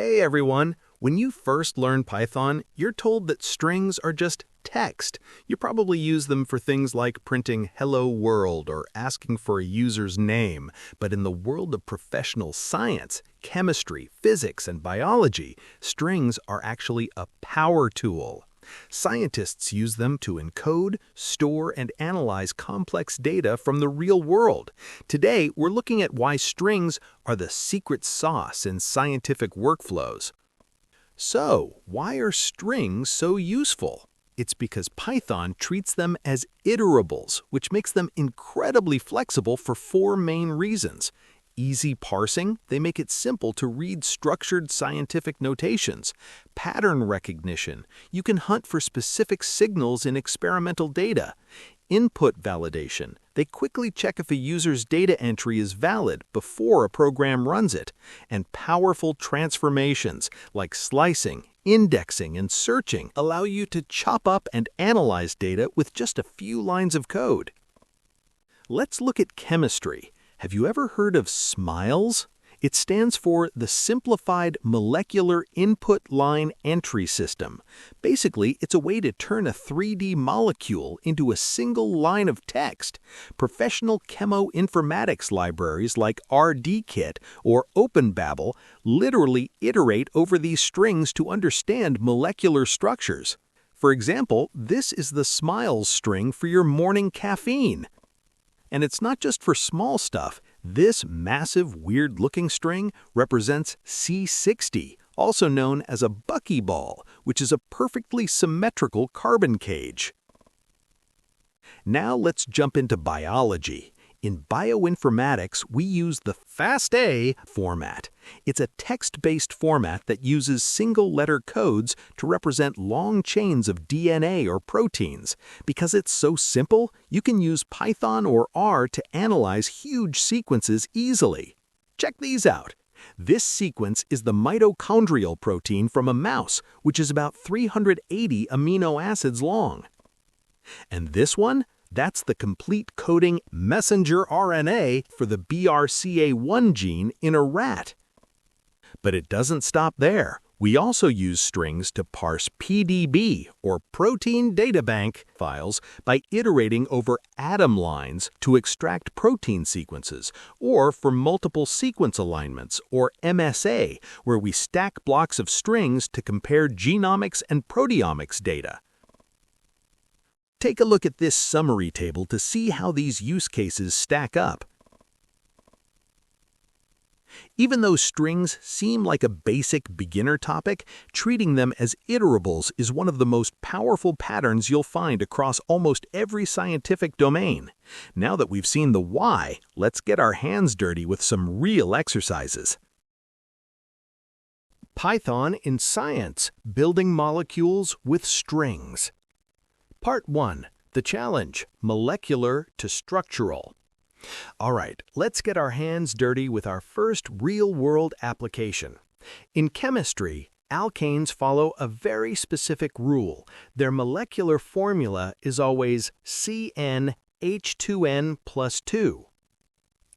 Hey everyone! When you first learn Python, you're told that strings are just text. You probably use them for things like printing "Hello World" or asking for a user's name. But in the world of professional science, chemistry, physics, and biology, strings are actually a power tool. Scientists use them to encode, store, and analyze complex data from the real world. Today, we're looking at why strings are the secret sauce in scientific workflows. So, why are strings so useful? It's because Python treats them as iterables, which makes them incredibly flexible for four main reasons. Easy parsing, they make it simple to read structured scientific notations. Pattern recognition, you can hunt for specific signals in experimental data. Input validation, they quickly check if a user's data entry is valid before a program runs it. And powerful transformations, like slicing, indexing, and searching, allow you to chop up and analyze data with just a few lines of code. Let's look at chemistry. Have you ever heard of SMILES? It stands for the Simplified Molecular Input Line Entry System. Basically, it's a way to turn a 3D molecule into a single line of text. Professional cheminformatics libraries like RDKit or OpenBabel literally iterate over these strings to understand molecular structures. For example, this is the SMILES string for your morning caffeine. And it's not just for small stuff. This massive, weird-looking string represents C60, also known as a buckyball, which is a perfectly symmetrical carbon cage. Now let's jump into biology. In bioinformatics, we use the FASTA format. It's a text-based format that uses single-letter codes to represent long chains of DNA or proteins. Because it's so simple, you can use Python or R to analyze huge sequences easily. Check these out. This sequence is the mitochondrial protein from a mouse, which is about 380 amino acids long. And this one? That's the complete coding messenger RNA for the BRCA1 gene in a rat. But it doesn't stop there. We also use strings to parse PDB, or Protein Data Bank, files by iterating over atom lines to extract protein sequences, or for multiple sequence alignments, or MSA, where we stack blocks of strings to compare genomics and proteomics data. Take a look at this summary table to see how these use cases stack up. Even though strings seem like a basic beginner topic, treating them as iterables is one of the most powerful patterns you'll find across almost every scientific domain. Now that we've seen the why, let's get our hands dirty with some real exercises. Python in Science: Building Molecules with Strings. Part 1. The challenge: molecular to structural. All right, let's get our hands dirty with our first real-world application. In chemistry, alkanes follow a very specific rule. Their molecular formula is always CnH2n plus 2.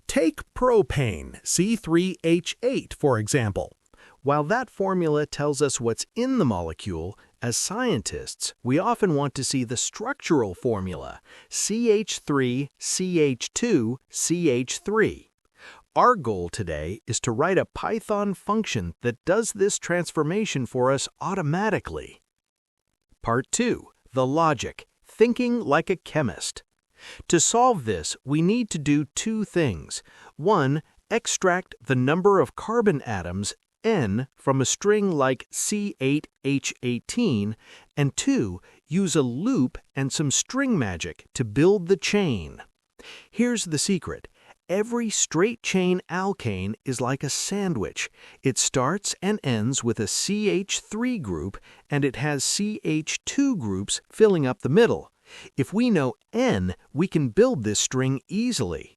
Take propane, C3H8, for example. While that formula tells us what's in the molecule, as scientists, we often want to see the structural formula, CH3CH2CH3. Our goal today is to write a Python function that does this transformation for us automatically. Part 2. The logic: thinking like a chemist. To solve this, we need to do two things. 1. Extract the number of carbon atoms N from a string like C8H18, and 2. Use a loop and some string magic to build the chain. Here's the secret. Every straight-chain alkane is like a sandwich. It starts and ends with a CH3 group, and it has CH2 groups filling up the middle. If we know N, we can build this string easily.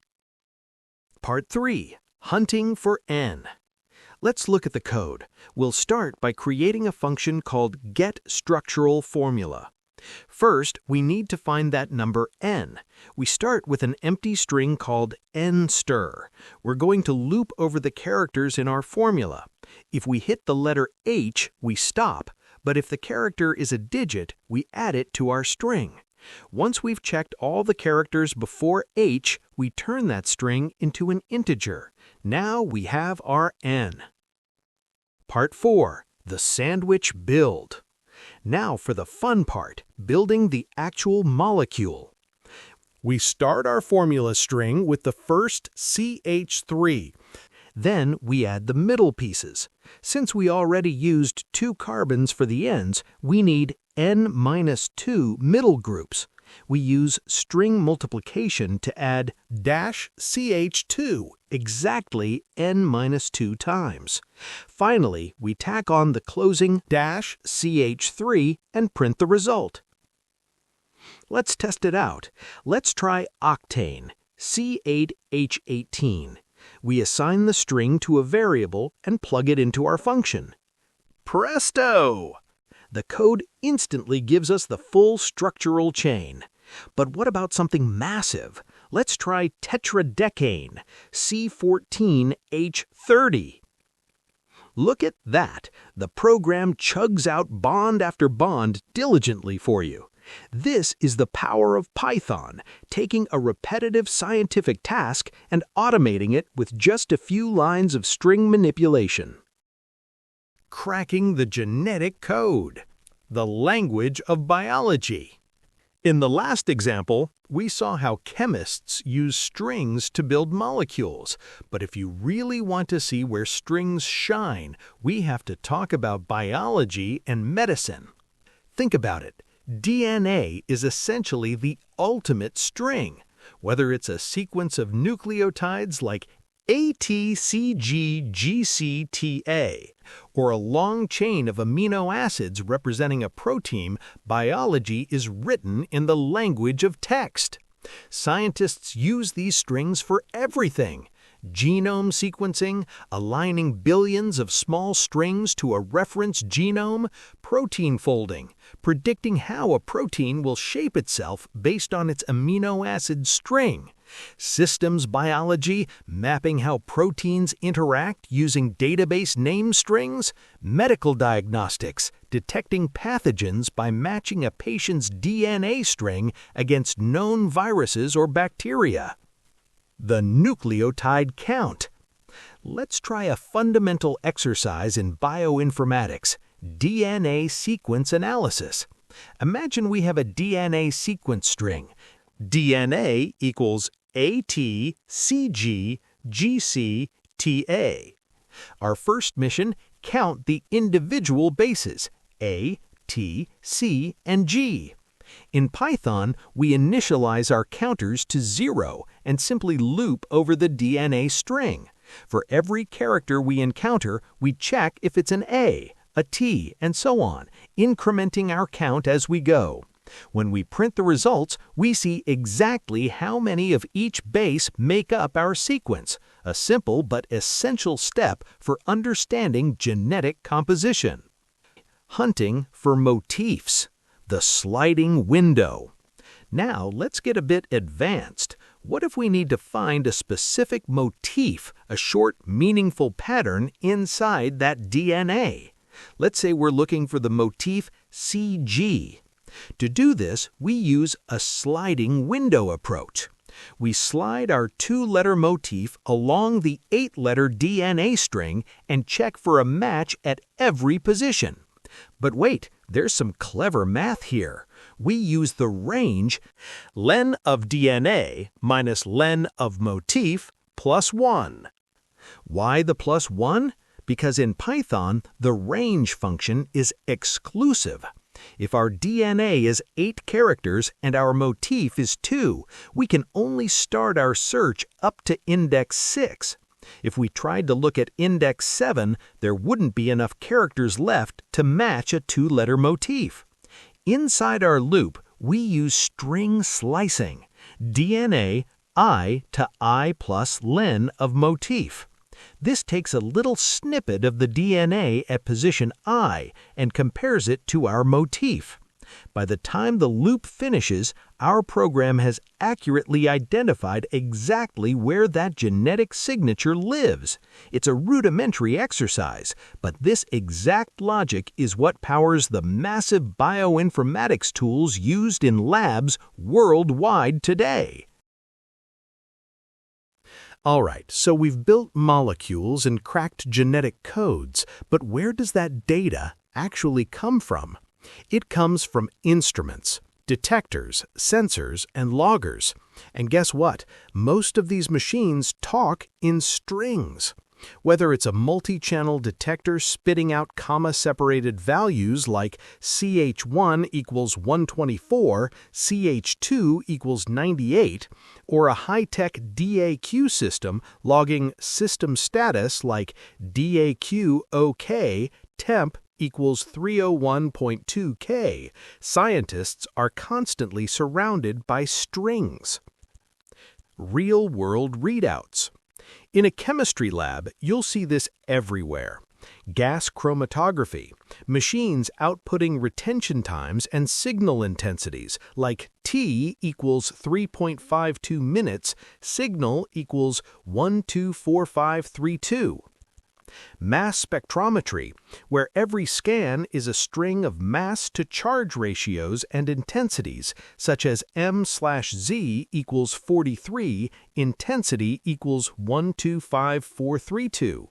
Part 3. Hunting for N. Let's look at the code. We'll start by creating a function called getStructuralFormula. First, we need to find that number n. We start with an empty string called n-stir. We're going to loop over the characters in our formula. If we hit the letter H, we stop, but if the character is a digit, we add it to our string. Once we've checked all the characters before H, we turn that string into an integer. Now we have our n. Part 4. The sandwich build. Now for the fun part, building the actual molecule. We start our formula string with the first CH3. Then we add the middle pieces. Since we already used 2 carbons for the ends, we need N-2 middle groups. We use string multiplication to add -CH2 exactly N-2 times. Finally, we tack on the closing -CH3 and print the result. Let's test it out. Let's try octane, C8H18. We assign the string to a variable and plug it into our function. Presto! The code instantly gives us the full structural chain. But what about something massive? Let's try tetradecane, C14H30. Look at that! The program chugs out bond after bond diligently for you. This is the power of Python, taking a repetitive scientific task and automating it with just a few lines of string manipulation. Cracking the genetic code, the language of biology. In the last example, we saw how chemists use strings to build molecules, but if you really want to see where strings shine, we have to talk about biology and medicine. Think about it. DNA is essentially the ultimate string, whether it's a sequence of nucleotides like ATCGGCTA, or a long chain of amino acids representing a protein. Biology is written in the language of text. Scientists use these strings for everything: genome sequencing, aligning billions of small strings to a reference genome, protein folding, predicting how a protein will shape itself based on its amino acid string, systems biology, mapping how proteins interact using database name strings, medical diagnostics, detecting pathogens by matching a patient's DNA string against known viruses or bacteria. The nucleotide count. Let's try a fundamental exercise in bioinformatics, DNA sequence analysis. Imagine we have a DNA sequence string. DNA equals ATCGGCTA. Our first mission, count the individual bases, A, T, C, and G. In Python, we initialize our counters to 0 and simply loop over the DNA string. For every character we encounter, we check if it's an A, a T, and so on, incrementing our count as we go. When we print the results, we see exactly how many of each base make up our sequence, a simple but essential step for understanding genetic composition. Hunting for motifs. The sliding window. Now let's get a bit advanced. What if we need to find a specific motif, a short, meaningful pattern inside that DNA? Let's say we're looking for the motif CG. To do this, we use a sliding window approach. We slide our 2-letter motif along the 8-letter DNA string and check for a match at every position. But wait, there's some clever math here. We use the range len of DNA minus len of motif plus 1. Why the plus 1? Because in Python, the range function is exclusive. If our DNA is 8 characters and our motif is 2, we can only start our search up to index 6. If we tried to look at index 7, there wouldn't be enough characters left to match a 2-letter motif. Inside our loop, we use string slicing, DNA I to I plus len of motif. This takes a little snippet of the DNA at position I and compares it to our motif. By the time the loop finishes, our program has accurately identified exactly where that genetic signature lives. It's a rudimentary exercise, but this exact logic is what powers the massive bioinformatics tools used in labs worldwide today. All right, so we've built molecules and cracked genetic codes, but where does that data actually come from? It comes from instruments, detectors, sensors, and loggers. And guess what? Most of these machines talk in strings. Whether it's a multi-channel detector spitting out comma-separated values like CH1 equals 124, CH2 equals 98, or a high-tech DAQ system logging system status like DAQ OK, temp equals 301.2 K, scientists are constantly surrounded by strings. Real-world readouts. In a chemistry lab, you'll see this everywhere. Gas chromatography, machines outputting retention times and signal intensities like T equals 3.52 minutes, signal equals 124532. Mass spectrometry, where every scan is a string of mass to charge ratios and intensities, such as M/Z equals 43, intensity equals 125432.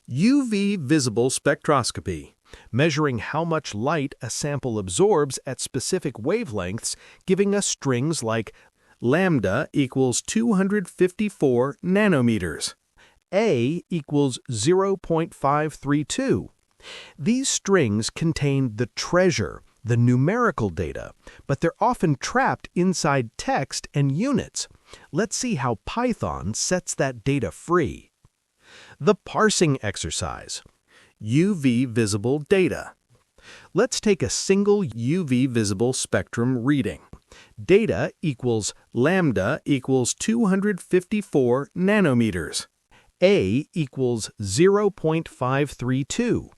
UV visible spectroscopy, measuring how much light a sample absorbs at specific wavelengths, giving us strings like lambda equals 254 nanometers. A equals 0.532. These strings contain the treasure, the numerical data, but they're often trapped inside text and units. Let's see how Python sets that data free. The parsing exercise. UV visible data. Let's take a single UV visible spectrum reading. Data equals lambda equals 254 nanometers. A equals 0.532.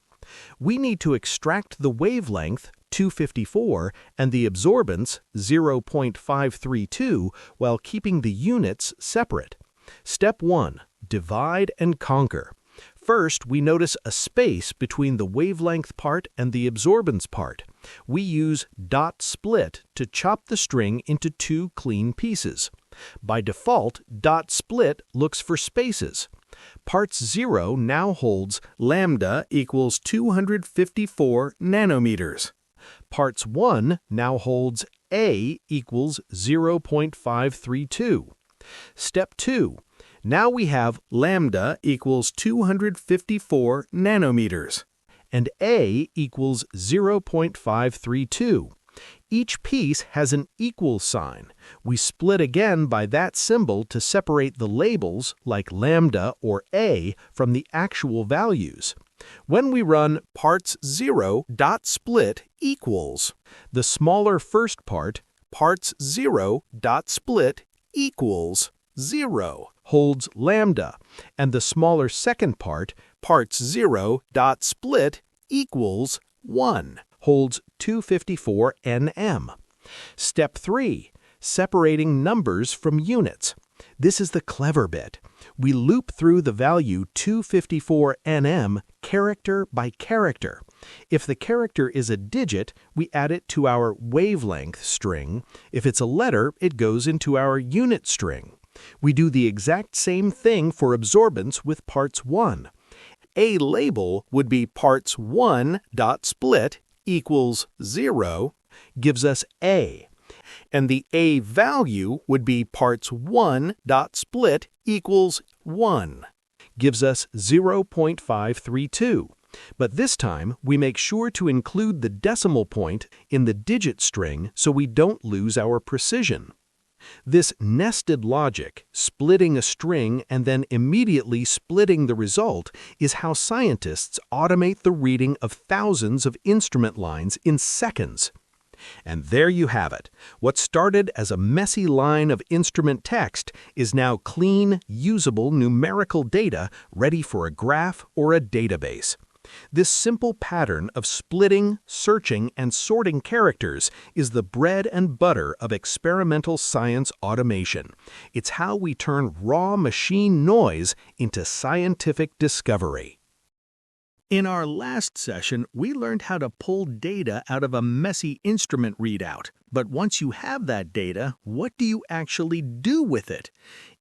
We need to extract the wavelength, 254, and the absorbance, 0.532, while keeping the units separate. Step 1. Divide and conquer. First, we notice a space between the wavelength part and the absorbance part. We use dot split to chop the string into two clean pieces. By default, dot split looks for spaces. Parts 0 now holds lambda equals 254 nanometers. Parts 1 now holds A equals 0.532. Step 2. Now we have lambda equals 254 nanometers, and A equals 0.532. Each piece has an equal sign. We split again by that symbol to separate the labels, like lambda or A, from the actual values. When we run parts 0 dot split equals, the smaller first part, parts 0 dot split equals 0, holds lambda, and the smaller second part, parts 0 dot split equals 1, holds 254 nm. Step 3. Separating numbers from units. This is the clever bit. We loop through the value 254 nm character by character. If the character is a digit, we add it to our wavelength string. If it's a letter, it goes into our unit string. We do the exact same thing for absorbance with parts 1. A label would be parts 1 dot split equals 0, gives us A. And the A value would be parts 1 dot split equals 1, gives us 0.532. But this time, we make sure to include the decimal point in the digit string so we don't lose our precision. This nested logic, splitting a string and then immediately splitting the result, is how scientists automate the reading of thousands of instrument lines in seconds. And there you have it. What started as a messy line of instrument text is now clean, usable numerical data ready for a graph or a database. This simple pattern of splitting, searching, and sorting characters is the bread and butter of experimental science automation. It's how we turn raw machine noise into scientific discovery. In our last session, we learned how to pull data out of a messy instrument readout. But once you have that data, what do you actually do with it?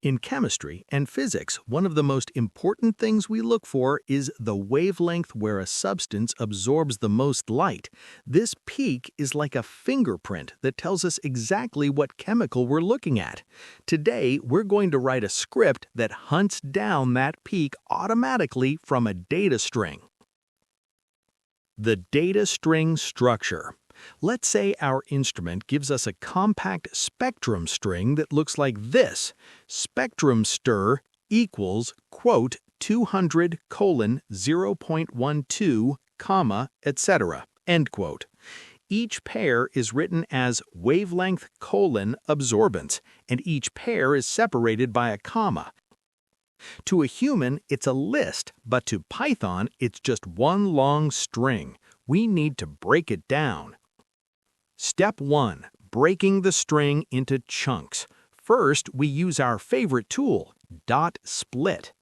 In chemistry and physics, one of the most important things we look for is the wavelength where a substance absorbs the most light. This peak is like a fingerprint that tells us exactly what chemical we're looking at. Today, we're going to write a script that hunts down that peak automatically from a data string. The data string structure. Let's say our instrument gives us a compact spectrum string that looks like this. Spectrum stir equals, quote, 200 colon 0.12, comma, etc., end quote. Each pair is written as wavelength colon absorbance, and each pair is separated by a comma. To a human, it's a list, but to Python, it's just one long string. We need to break it down. Step 1. Breaking the string into chunks. First, we use our favorite tool, dot split.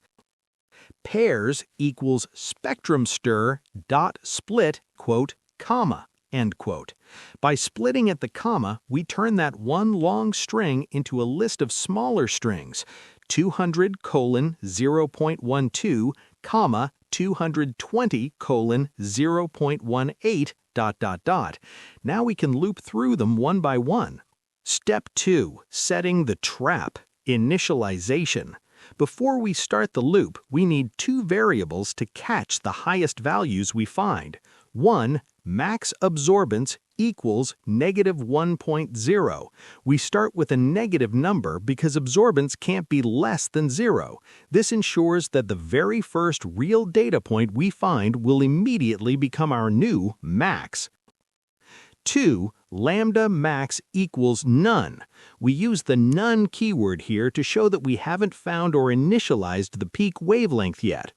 Pairs equals spectrum stir dot split, quote, comma, end quote. By splitting at the comma, we turn that one long string into a list of smaller strings, 200 colon 0.12, comma, 220 colon 0.18, dot dot dot. Now we can loop through them one by one. Step 2. Setting the trap, initialization. Before we start the loop, we need two variables to catch the highest values we find. One, max absorbance equals negative 1.0. We start with a negative number because absorbance can't be less than 0. This ensures that the very first real data point we find will immediately become our new max. 2. Lambda max equals none. We use the none keyword here to show that we haven't found or initialized the peak wavelength yet.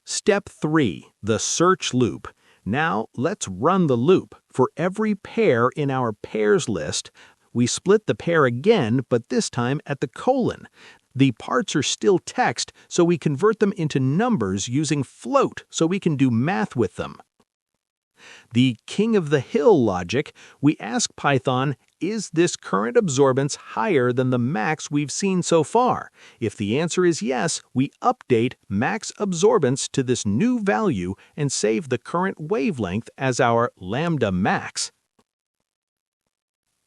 Step 3. The search loop. Now, let's run the loop. For every pair in our pairs list, we split the pair again, but this time at the colon. The parts are still text, so we convert them into numbers using float so we can do math with them. The king of the hill logic, we ask Python, is this current absorbance higher than the max we've seen so far? If the answer is yes, we update max absorbance to this new value and save the current wavelength as our lambda max.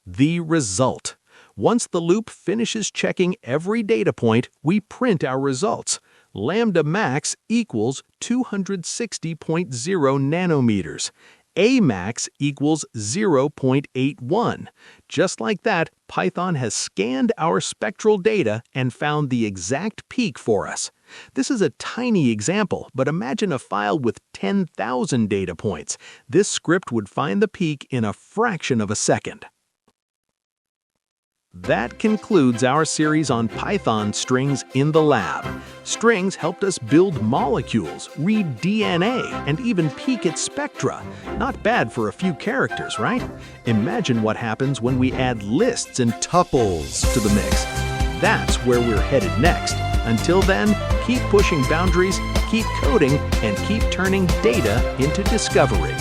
The result. Once the loop finishes checking every data point, we print our results. Lambda max equals 260.0 nanometers. A max equals 0.81. Just like that, Python has scanned our spectral data and found the exact peak for us. This is a tiny example, but imagine a file with 10,000 data points. This script would find the peak in a fraction of a second. That concludes our series on Python strings in the lab. Strings helped us build molecules, read DNA, and even peek at spectra. Not bad for a few characters, right? Imagine what happens when we add lists and tuples to the mix. That's where we're headed next. Until then, keep pushing boundaries, keep coding, and keep turning data into discovery.